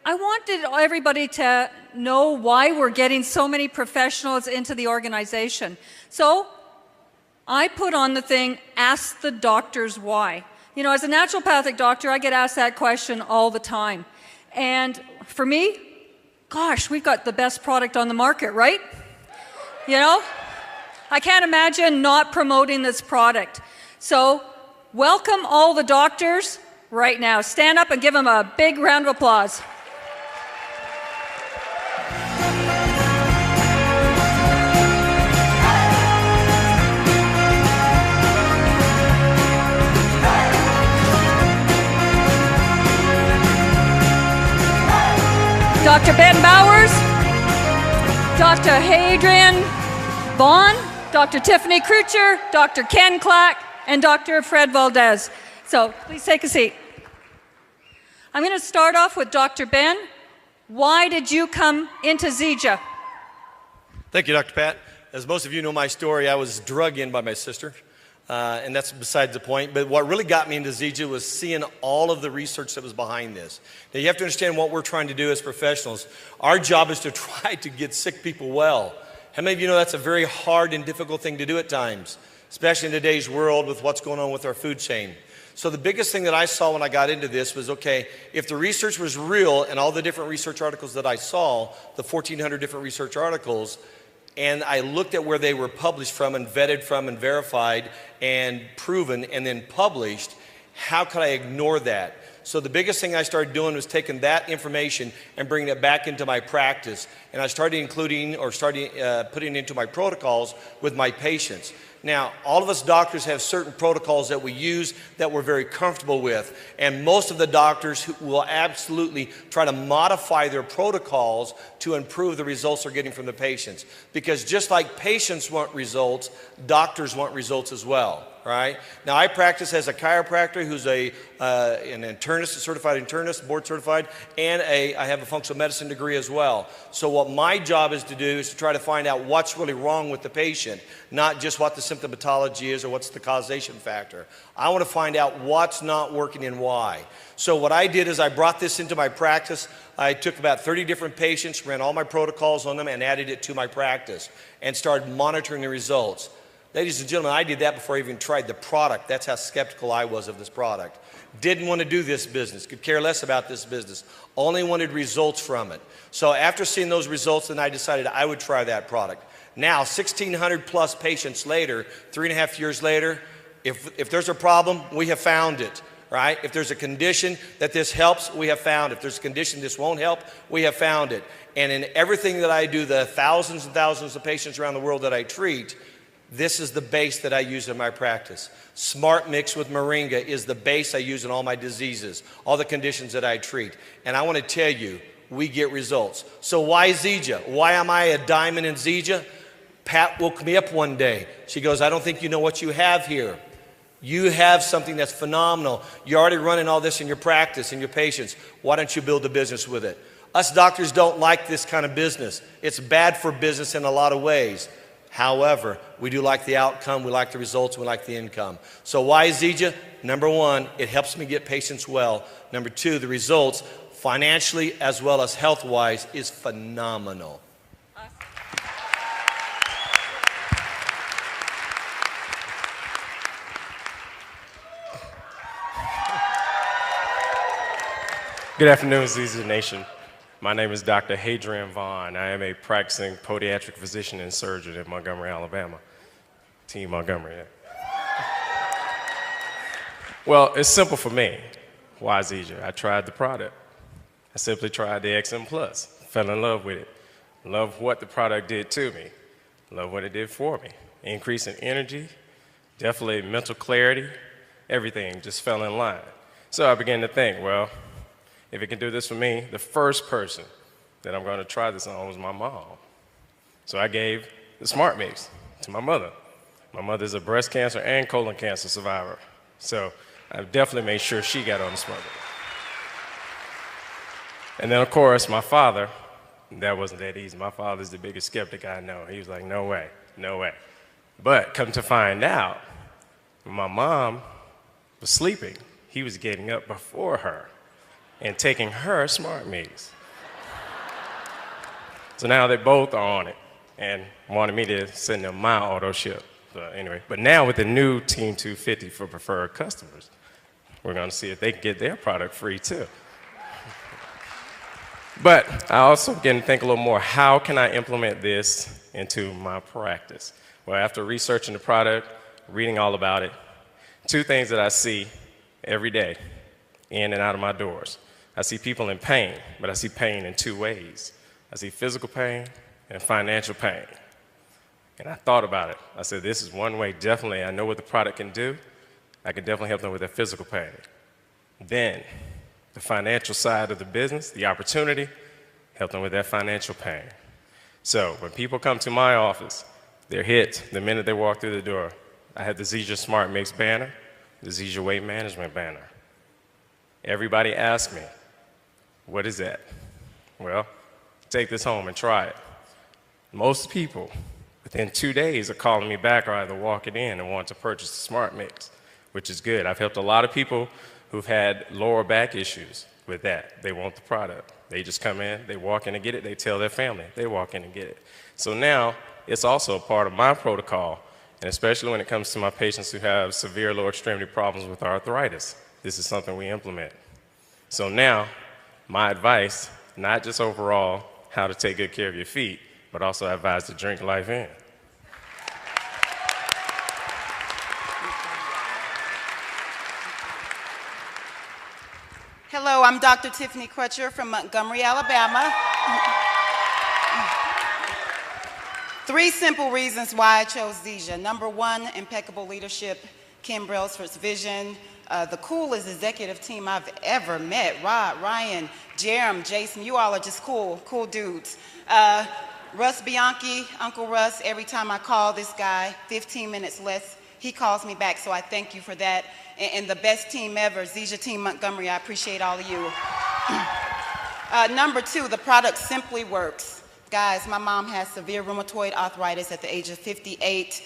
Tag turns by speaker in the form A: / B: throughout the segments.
A: I wanted everybody to know why we're getting so many professionals into the organization. So I put on the thing, ask the doctors why. You know, as a naturopathic doctor, I get asked that question all the time. And for me, gosh, we've got the best product on the market, right? You know, I can't imagine not promoting this product. So welcome all the doctors right now. Stand up and give them a big round of applause. Dr. Ben Bowers, Dr. Hadrian Vaughn, Dr. Tiffany Crucher, Dr. Ken Clack, and Dr. Fred Valdez. So please take a seat. I'm going to start off with Dr. Ben. Why did you come into Zija?
B: Thank you, Dr. Pat. As most of you know my story, I was drug in by my sister. And that's besides the point. But what really got me into Zija was seeing all of the research that was behind this. Now, you have to understand what we're trying to do as professionals. Our job is to try to get sick people well. How many of you know that's a very hard and difficult thing to do at times, especially in today's world with what's going on with our food chain? So the biggest thing that I saw when I got into this was, okay, if the research was real and all the different research articles that I saw, the 1,400 different research articles, and I looked at where they were published from and vetted from and verified and proven and then published, how could I ignore that? So the biggest thing I started doing was taking that information and bringing it back into my practice. And I started including or started putting it into my protocols with my patients. Now, all of us doctors have certain protocols that we use that we're very comfortable with. And most of the doctors will absolutely try to modify their protocols to improve the results they're getting from the patients. Because just like patients want results, doctors want results as well, right? Now, I practice as a chiropractor who's an internist, a certified internist, board certified, and I have a functional medicine degree as well. So what my job is to do is to try to find out what's really wrong with the patient, not just what the symptomatology is or what's the causation factor. I want to find out what's not working and why. So what I did is I brought this into my practice. I took about 30 different patients, ran all my protocols on them, and added it to my practice and started monitoring the results. Ladies and gentlemen, I did that before I even tried the product. That's how skeptical I was of this product. Didn't want to do this business, could care less about this business, only wanted results from it. So after seeing those results, then I decided I would try that product. Now, 1,600 plus patients later, 3.5 years later, if there's a problem, we have found it, right? If there's a condition that this helps, we have found it. If there's a condition this won't help, we have found it. And in everything that I do, the thousands and thousands of patients around the world that I treat, this is the base that I use in my practice. Smart Mix with Moringa is the base I use in all my diseases, all the conditions that I treat. And I want to tell you, we get results. So why Zija? Why am I a diamond in Zija? Pat woke me up one day. She goes, I don't think you know what you have here. You have something that's phenomenal. You're already running all this in your practice, in your patients. Why don't you build a business with it? Us doctors don't like this kind of business. It's bad for business in a lot of ways. However, we do like the outcome, we like the results, we like the income. So why Zija? Number one, it helps me get patients well. Number two, the results, financially as well as health-wise, is phenomenal.
C: Good afternoon, Zija Nation. My name is Dr. Hadrian Vaughn. I am a practicing podiatric physician and surgeon in Montgomery, Alabama. Team Montgomery, yeah. Well, it's simple for me. Why Zija? I tried the product. I simply tried the XM Plus. Fell in love with it. Love what the product did to me. Love what it did for me. Increase in energy, definitely mental clarity, everything just fell in line. So I began to think, well, if it can do this for me, the first person that I'm going to try this on was my mom. So I gave the Smart Mix to my mother. My mother's a breast cancer and colon cancer survivor. So I definitely made sure she got on the Smart Mix. And then, of course, my father, that wasn't that easy. My father's the biggest skeptic I know. He was like, no way, no way. But come to find out, when my mom was sleeping, he was getting up before her. and taking her smart mix. So now they both are on it and wanted me to send them my auto ship. But now with the new Team 250 for preferred customers, we're going to see if they can get their product free too. But I also begin to think a little more, how can I implement this into my practice? Well, after researching the product, reading all about it, two things that I see every day in and out of my doors. I see people in pain, but I see pain in two ways. I see physical pain and financial pain. And I thought about it. I said, this is one way, definitely. I know what the product can do. I can definitely help them with their physical pain. Then, the financial side of the business, the opportunity, help them with their financial pain. So when people come to my office, they're hit the minute they walk through the door. I have the Zija Smart Mix banner, the Zija Weight Management banner. Everybody asks me, what is that? Well, take this home and try it. Most people, within 2 days, are calling me back or either walking in and want to purchase the Smart Mix, which is good. I've helped a lot of people who've had lower back issues with that. They want the product. They just come in, they walk in and get it, they tell their family, they walk in and get it. So now, it's also a part of my protocol, and especially when it comes to my patients who have severe lower extremity problems with arthritis. This is something we implement. So now, my advice, not just overall how to take good care of your feet, but also I advise to drink life in.
D: Hello, I'm Dr. Tiffany Crutcher from Montgomery, Alabama. 3 simple reasons why I chose Zija. Number 1, impeccable leadership, Kim Brailsford's vision, the coolest executive team I've ever met. Rod, Ryan, Jerem, Jason, you all are just cool dudes. Russ Bianchi, Uncle Russ, every time I call this guy, 15 minutes less, he calls me back, so I thank you for that. And the best team ever, Zija Team Montgomery, I appreciate all of you. Number 2, the product simply works. Guys, my mom has severe rheumatoid arthritis at the age of 58.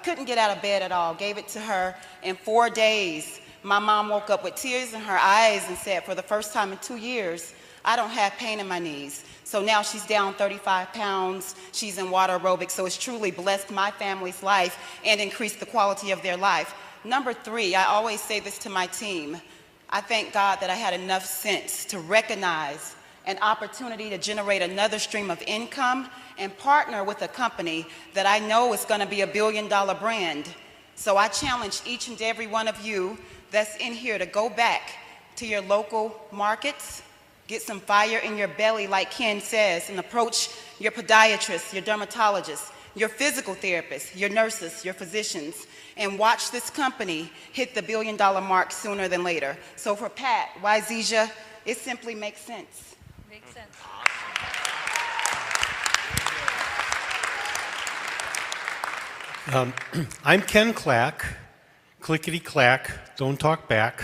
D: Couldn't get out of bed at all. Gave it to her. In 4 days, my mom woke up with tears in her eyes and said, for the first time in 2 years, I don't have pain in my knees. So now she's down 35 pounds. She's in water aerobics. So it's truly blessed my family's life and increased the quality of their life. Number 3, I always say this to my team. I thank God that I had enough sense to recognize an opportunity to generate another stream of income and partner with a company that I know is going to be a billion-dollar brand. So I challenge each and every one of you that's in here to go back to your local markets, get some fire in your belly, like Ken says, and approach your podiatrist, your dermatologist, your physical therapist, your nurses, your physicians, and watch this company hit the billion-dollar mark sooner than later. So for Pat, why Zija? It simply makes sense.
A: Makes sense.
E: I'm Ken Clack, clickety-clack, don't talk back.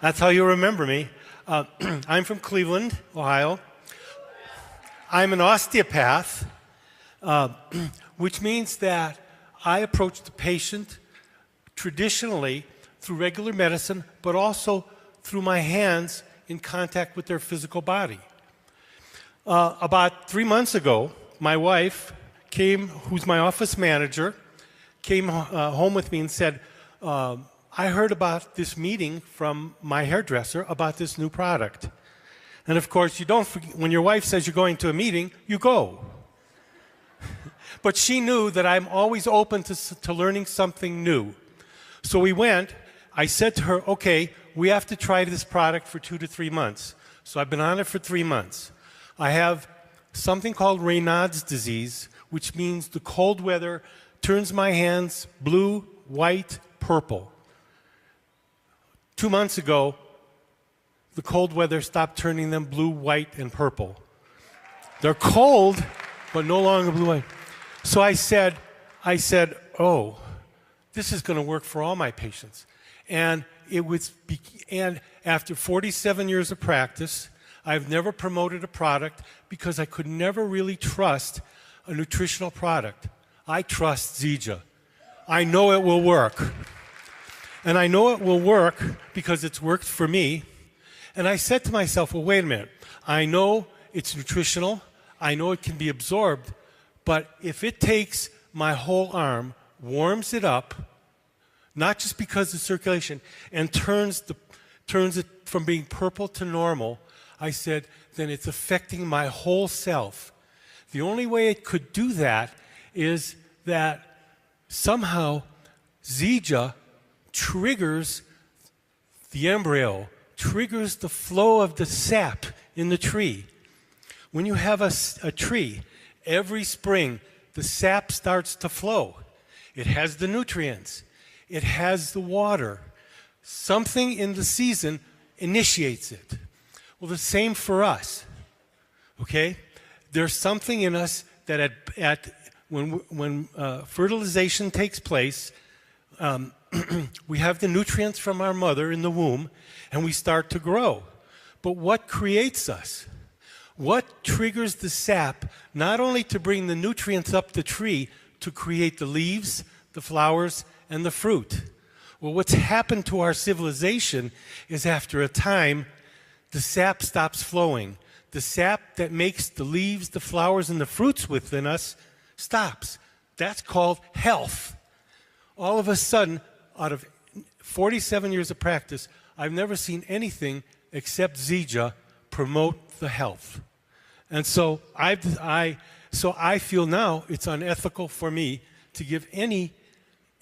E: That's how you remember me. I'm from Cleveland, Ohio. I'm an osteopath, which means that I approach the patient traditionally through regular medicine, but also through my hands in contact with their physical body. About 3 months ago, my wife came, who's my office manager, came home with me and said, I heard about this meeting from my hairdresser about this new product. And of course, you don't forget, when your wife says you're going to a meeting, you go. But she knew that I'm always open to learning something new. So we went. I said to her, okay, we have to try this product for 2 to 3 months. So I've been on it for 3 months. I have something called Raynaud's disease, which means the cold weather turns my hands blue, white, purple. 2 months ago, the cold weather stopped turning them blue, white, and purple. They're cold, but no longer blue, white. So I said, oh, this is going to work for all my patients. And after 47 years of practice, I've never promoted a product because I could never really trust a nutritional product. I trust Zija. I know it will work. And I know it will work because it's worked for me. And I said to myself, well, wait a minute. I know it's nutritional. I know it can be absorbed. But if it takes my whole arm, warms it up, not just because of circulation, and turns it from being purple to normal, I said, then it's affecting my whole self. The only way it could do that is that somehow Zija triggers the embryo, triggers the flow of the sap in the tree. When you have a tree, every spring the sap starts to flow. It has the nutrients. It has the water. Something in the season initiates it. Well, the same for us, okay? There's something in us that when fertilization takes place, we have the nutrients from our mother in the womb, and we start to grow. But what creates us? What triggers the sap, not only to bring the nutrients up the tree, to create the leaves, the flowers, and the fruit? Well, what's happened to our civilization is after a time, the sap stops flowing. The sap that makes the leaves, the flowers, and the fruits within us stops. That's called health. All of a sudden, out of 47 years of practice, I've never seen anything except Zija promote the health. And so I feel now it's unethical for me to give any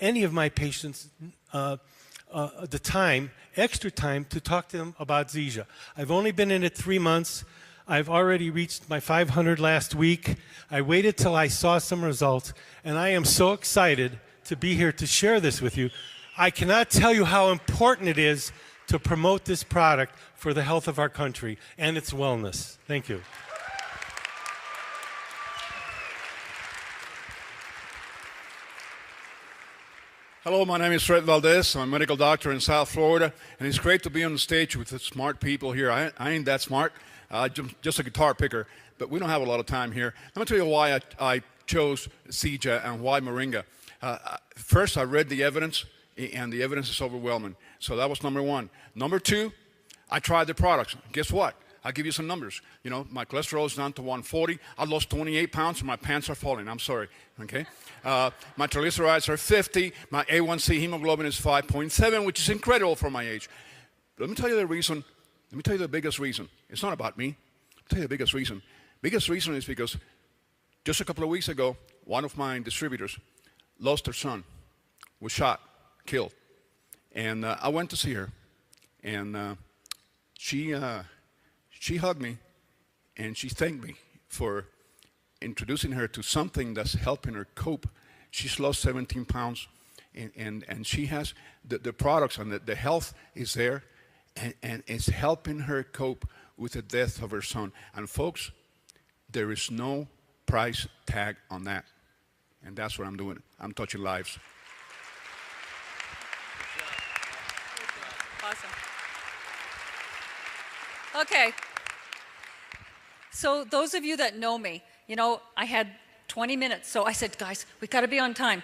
E: of my patients the time, extra time, to talk to them about Zija. I've only been in it 3 months. I've already reached my 500 last week. I waited till I saw some results, and I am so excited to be here to share this with you. I cannot tell you how important it is to promote this product for the health of our country and its wellness. Thank you.
F: Hello, my name is Fred Valdez. I'm a medical doctor in South Florida, and it's great to be on the stage with the smart people here. I ain't that smart, just a guitar picker, but we don't have a lot of time here. I'm going to tell you why I chose Zija and why Moringa. First, I read the evidence, and the evidence is overwhelming. So that was number one. Number two, I tried the products. Guess what? I'll give you some numbers. You know, my cholesterol is down to 140. I lost 28 pounds, and my pants are falling. I'm sorry, okay? My triglycerides are 50. My A1C hemoglobin is 5.7, which is incredible for my age. But let me tell you the reason. Let me tell you the biggest reason. It's not about me. I'll tell you the biggest reason. Biggest reason is because just a couple of weeks ago, one of my distributors lost her son, was shot, killed. And I went to see her, and she hugged me, and she thanked me for introducing her to something that's helping her cope. She's lost 17 pounds, and she has the products, and the health is there, and it's helping her cope with the death of her son. And folks, there is no price tag on that. And that's what I'm doing. I'm touching lives.
A: Awesome. Okay. So those of you that know me, you know, I had 20 minutes. So I said, guys, we've got to be on time.